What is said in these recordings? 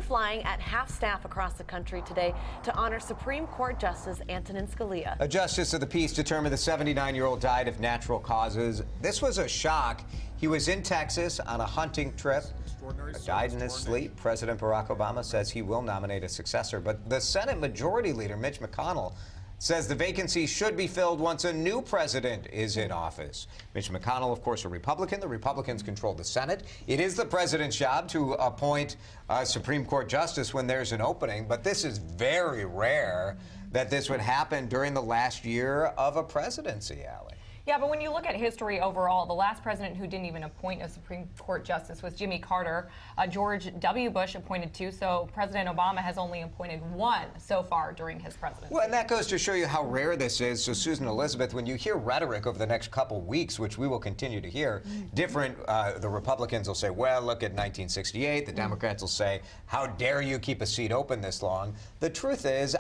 flying at half staff across the country today to honor Supreme Court Justice Antonin Scalia. A justice of the peace determined the 79-year-old died of natural causes. This was a shock. He was in Texas on a hunting trip. Died in his sleep. President Barack Obama says he will nominate a successor. But the Senate Majority Leader, Mitch McConnell, says the vacancy should be filled once a new president is in office. Mitch McConnell, of course, a Republican. The Republicans control the Senate. It is the president's job to appoint a Supreme Court justice when there's an opening, but this is very rare that this would happen during the last year of a presidency, Allie. Yeah, but when you look at history overall, the last president who didn't even appoint a Supreme Court justice was Jimmy Carter. George W. Bush appointed two, so President Obama has only appointed one so far during his presidency. Well, and that goes to show you how rare this is. So, Susan Elizabeth, when you hear rhetoric over the next couple weeks, which we will continue to hear, the Republicans will say, well, look at 1968. The Democrats will say, how dare you keep a seat open this long? The truth is,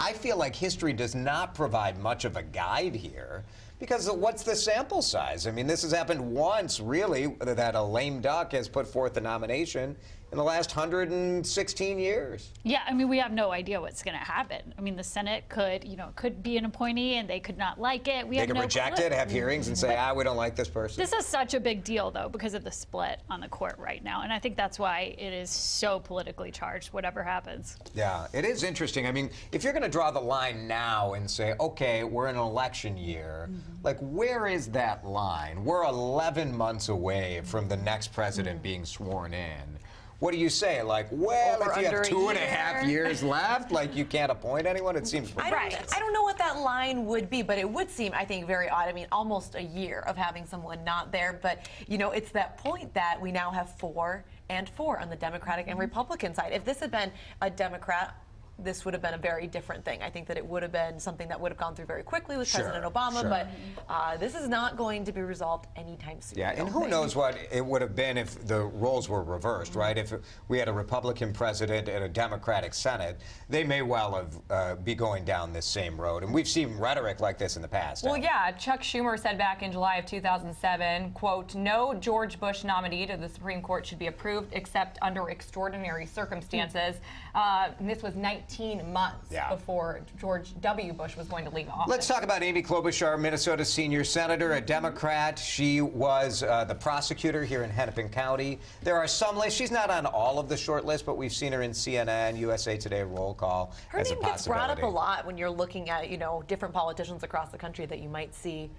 I feel like history does not provide much of a guide here. Because what's the sample size? I mean, this has happened once, really, that a lame duck has put forth a nomination in the last 116 years. Yeah, I mean, we have no idea what's going to happen. I mean, the Senate could be an appointee and they could not like it. They could reject it, have hearings and say, we don't like this person. This is such a big deal, though, because of the split on the court right now. And I think that's why it is so politically charged, whatever happens. Yeah, it is interesting. I mean, if you're going to draw the line now and say, okay, we're in an election year, like, where is that line? We're 11 months away from the next president being sworn in. What do you say? Like, well, if you have 2.5 years left, like, you can't appoint anyone? It seems I don't know what that line would be, but it would seem, I think, very odd. I mean, almost a year of having someone not there. But, you know, it's that point that we now have 4 and 4 on the Democratic and Republican side. If this had been a Democrat, this would have been a very different thing. I think that it would have been something that would have gone through very quickly with President Obama, but this is not going to be resolved anytime soon. Yeah, and who knows what it would have been if the roles were reversed, right? If we had a Republican president and a Democratic Senate, they may well have be going down this same road. And we've seen rhetoric like this in the past. Well, yeah, Chuck Schumer said back in July of 2007, quote, no George Bush nominee to the Supreme Court should be approved except under extraordinary circumstances. And this was 19 months before George W. Bush was going to leave office. Let's talk about Amy Klobuchar, Minnesota senior senator, a Democrat. She was the prosecutor here in Hennepin County. There are some lists. She's not on all of the short lists, but we've seen her in CNN, USA Today roll call Her as a name possibility. gets brought up a lot when you're looking at, you know, different politicians across the country that you might see,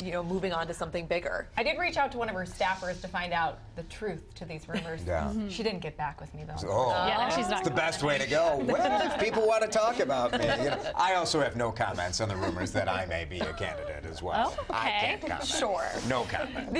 you know, moving on to something bigger. I did reach out to one of her staffers to find out the truth to these rumors. She didn't get back with me, though. Yeah, she's not the best way to go. Well, if people want to talk about me. You know, I also have no comments on the rumors that I may be a candidate as well. Oh, okay. I can't comment. Sure. No comment.